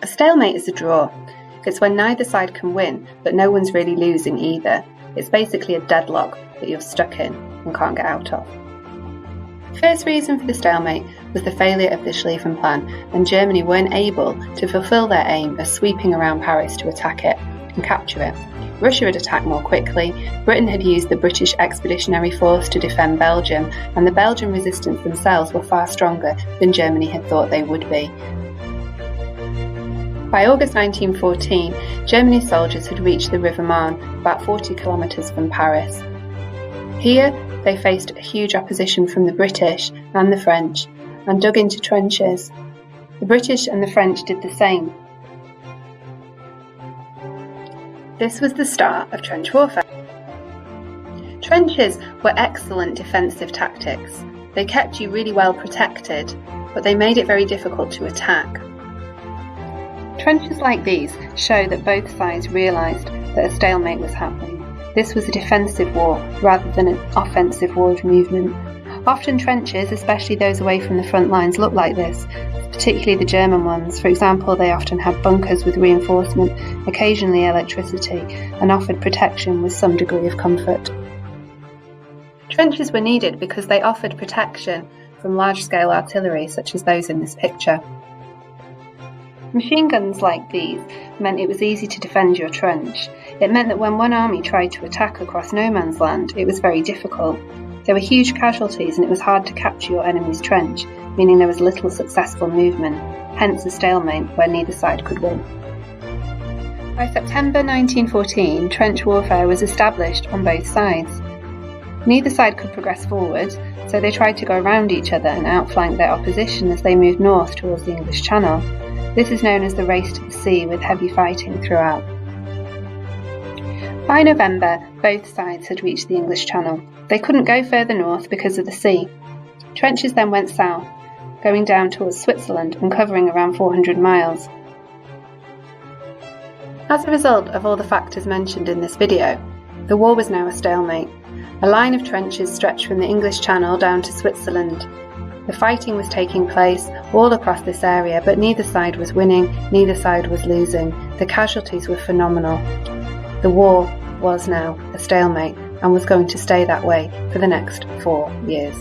A stalemate is a draw. It's when neither side can win, but no one's really losing either. It's basically a deadlock that you're stuck in and can't get out of. The first reason for the stalemate was the failure of the Schlieffen Plan, and Germany weren't able to fulfil their aim of sweeping around Paris to attack it and capture it. Russia had attacked more quickly, Britain had used the British Expeditionary Force to defend Belgium, and the Belgian resistance themselves were far stronger than Germany had thought they would be. By August 1914, Germany's soldiers had reached the River Marne, about 40 kilometres from Paris. Here, they faced huge opposition from the British and the French, and dug into trenches. The British and the French did the same. This was the start of trench warfare. Trenches were excellent defensive tactics. They kept you really well protected, but they made it very difficult to attack. Trenches like these show that both sides realised that a stalemate was happening. This was a defensive war rather than an offensive war of movement. Often trenches, especially those away from the front lines, look like this, particularly the German ones. For example, they often had bunkers with reinforcement, occasionally electricity, and offered protection with some degree of comfort. Trenches were needed because they offered protection from large-scale artillery such as those in this picture. Machine guns like these meant it was easy to defend your trench. It meant that when one army tried to attack across no man's land, it was very difficult. There were huge casualties and it was hard to capture your enemy's trench, meaning there was little successful movement, hence a stalemate where neither side could win. By September 1914, trench warfare was established on both sides. Neither side could progress forward, so they tried to go around each other and outflank their opposition as they moved north towards the English Channel. This is known as the Race to the Sea, with heavy fighting throughout. By November, both sides had reached the English Channel. They couldn't go further north because of the sea. Trenches then went south, going down towards Switzerland and covering around 400 miles. As a result of all the factors mentioned in this video, the war was now a stalemate. A line of trenches stretched from the English Channel down to Switzerland. The fighting was taking place all across this area, but neither side was winning, neither side was losing. The casualties were phenomenal. The war was now a stalemate and was going to stay that way for the next 4 years.